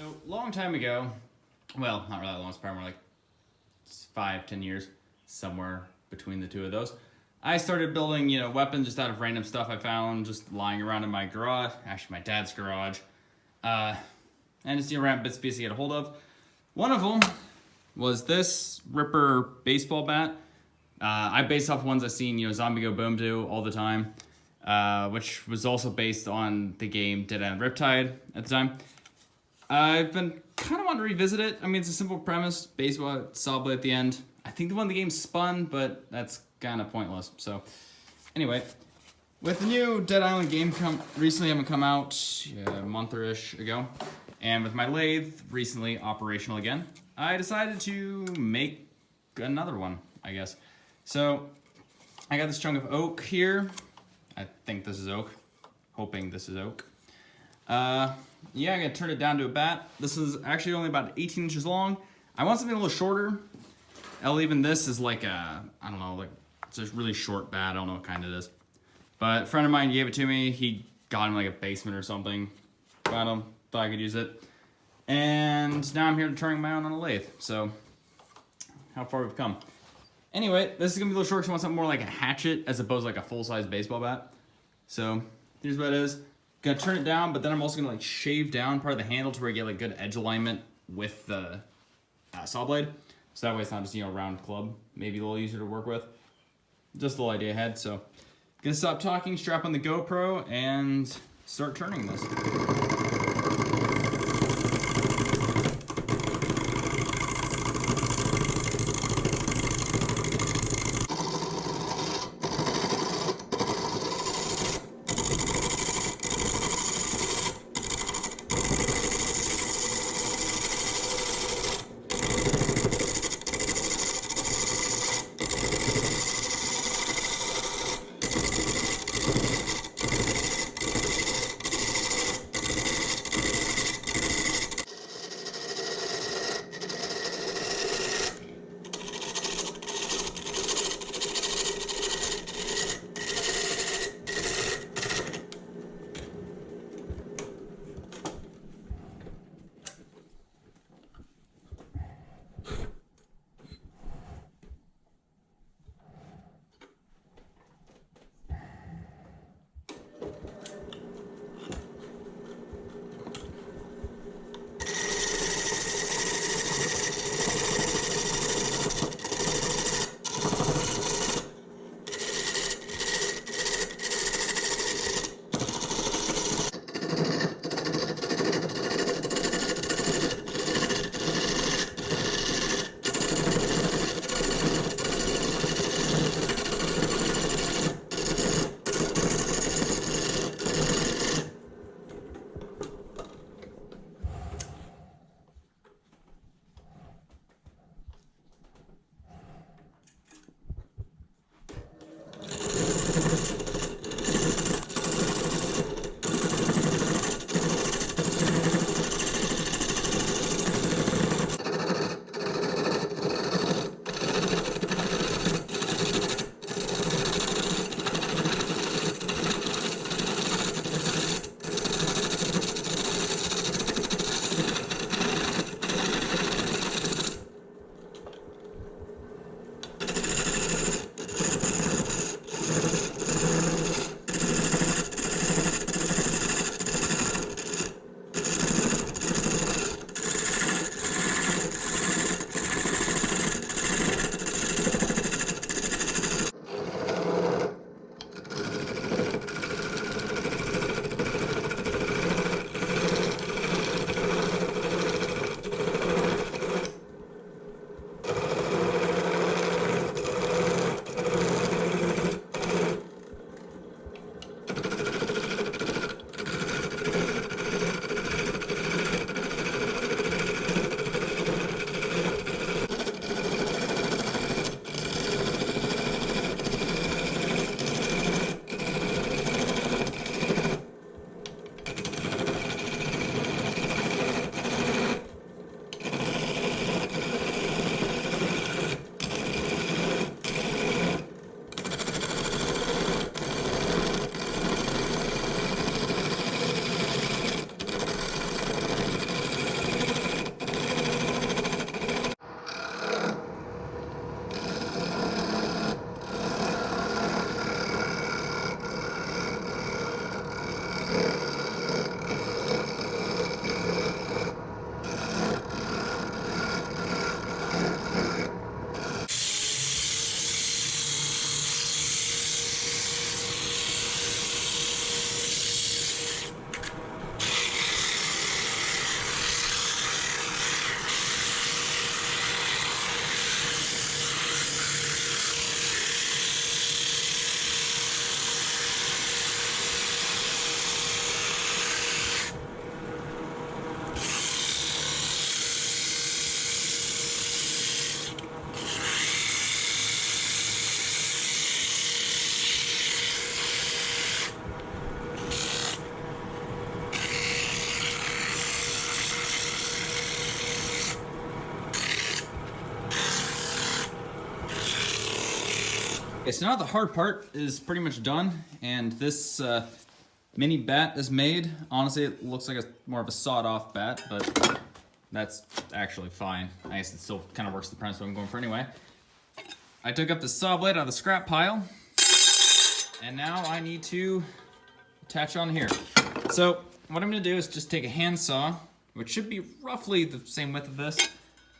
So, long time ago, well, not really long, it's probably more like 5-10 years, somewhere between the two of those. I started building, weapons just out of random stuff I found just lying around in my garage, actually my dad's garage, and just random bits and pieces to get a hold of. One of them was this Ripper baseball bat. I based off ones I've seen, Zombie Go Boom do all the time, which was also based on the game Dead End Riptide at the time. I've been kind of wanting to revisit it. I mean, it's a simple premise, baseball, saw blade at the end. I think the one the game spun, but that's kind of pointless. So, anyway, with the new Dead Island game recently having come out a month or ish ago, and with my lathe recently operational again, I decided to make another one, I guess. So, I got this chunk of oak here. I think this is oak. Hoping this is oak. Yeah, I'm gonna turn it down to a bat. This is actually only about 18 inches long. I want something a little shorter. Even this is like a, I don't know, like it's a really short bat. I don't know what kind it is. But a friend of mine gave it to me. He got it in like a basement or something. Found him, thought I could use it. And now I'm here to turn my own on a lathe. So, how far we've come. Anyway, this is gonna be a little short because I want something more like a hatchet as opposed to like a full-size baseball bat. So, here's what it is. Gonna turn it down, but then I'm also gonna like shave down part of the handle to where you get like good edge alignment with the saw blade. So that way it's not just, a round club. Maybe a little easier to work with. Just a little idea ahead. So, gonna stop talking, strap on the GoPro, and start turning this. Okay, so now the hard part is pretty much done, and this mini bat is made. Honestly, it looks like more of a sawed-off bat, but that's actually fine. I guess it still kind of works the premise what I'm going for anyway. I took up the saw blade out of the scrap pile, and now I need to attach on here. So what I'm gonna do is just take a handsaw, which should be roughly the same width of this,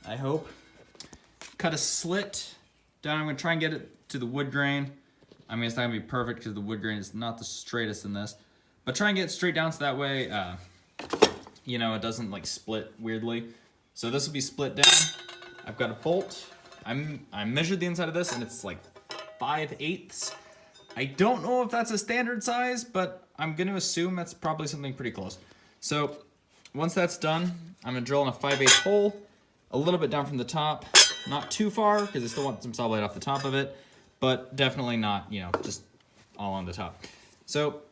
I hope. Cut a slit down. I'm gonna try and get it to the wood grain. I mean, it's not gonna be perfect because the wood grain is not the straightest in this, but try and get it straight down so that way, you know, it doesn't like split weirdly. So this will be split down. I've got a bolt. I measured the inside of this and it's like 5/8. I don't know if that's a standard size, but I'm gonna assume that's probably something pretty close. So once that's done, I'm gonna drill in a 5/8 hole, a little bit down from the top, not too far because I still want some saw blade off the top of it, but definitely not, you know, just all on the top. So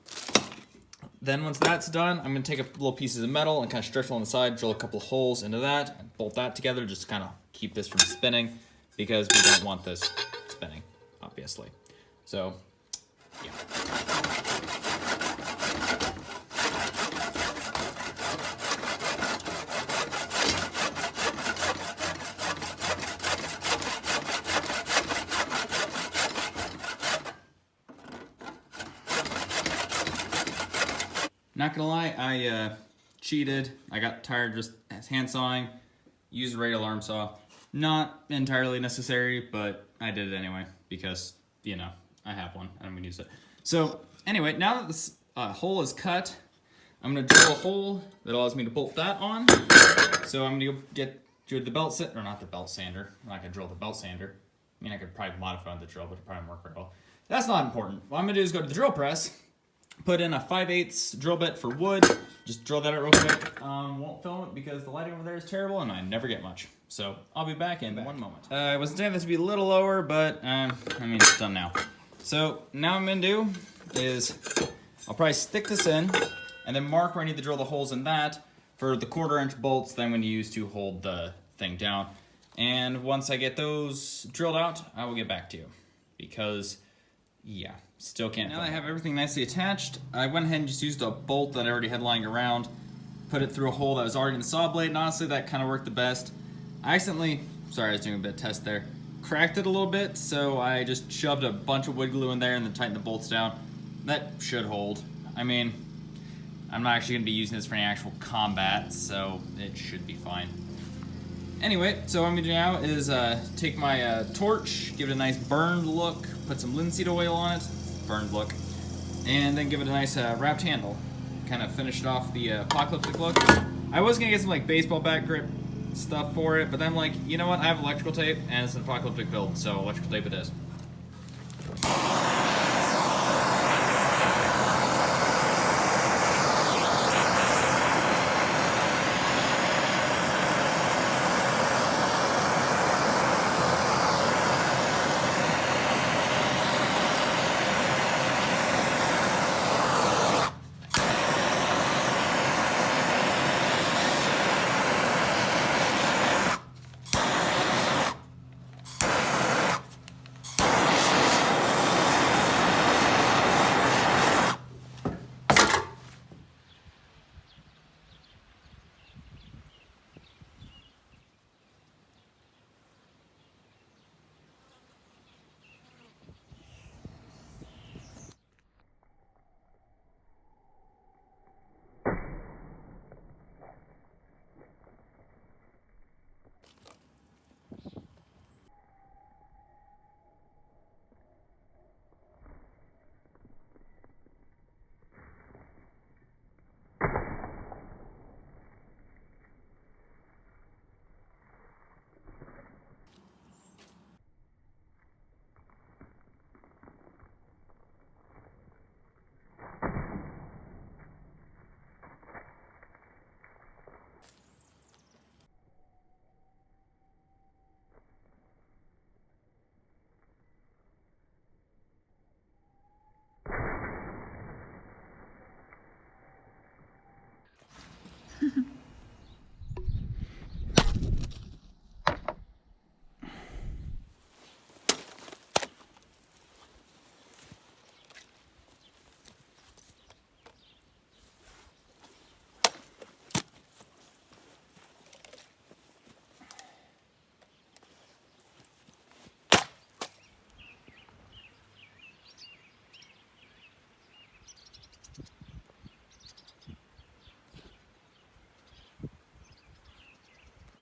then once that's done, I'm gonna take up little pieces of metal and kind of stretch along the side, drill a couple of holes into that, and bolt that together just to kind of keep this from spinning because we don't want this spinning, obviously. So, yeah. Not gonna lie, I cheated. I got tired just hand sawing, used a radial arm saw. Not entirely necessary, but I did it anyway because, you know, I have one and I'm gonna use it. So anyway, now that this hole is cut, I'm gonna drill a hole that allows me to bolt that on. So I'm gonna go do the belt sander, or not the belt sander. I'm not gonna drill the belt sander. I mean, I could probably modify the drill, but it probably won't work very well. That's not important. What I'm gonna do is go to the drill press, put in a 5/8 drill bit for wood. Just drill that out real quick. Won't film it because the lighting over there is terrible and I never get much. So I'll be back in 1 moment. I was intending this to be a little lower, but I mean, it's done now. So now what I'm gonna do is I'll probably stick this in and then mark where I need to drill the holes in that for the 1/4" bolts that I'm gonna use to hold the thing down. And once I get those drilled out, I will get back to you because, yeah. Still can't. Now that I have everything nicely attached, I went ahead and just used a bolt that I already had lying around, put it through a hole that was already in the saw blade, and honestly, that kind of worked the best. I accidentally, sorry, I was doing a bit of test there, cracked it a little bit, so I just shoved a bunch of wood glue in there and then tightened the bolts down. That should hold. I mean, I'm not actually going to be using this for any actual combat, so it should be fine. Anyway, so what I'm going to do now is take my torch, give it a nice burned look, put some linseed oil on it, burned look, and then give it a nice wrapped handle. Kind of finish it off the apocalyptic look. I was gonna get some like baseball bat grip stuff for it, but then I'm like, you know what? I have electrical tape and it's an apocalyptic build, so electrical tape it is.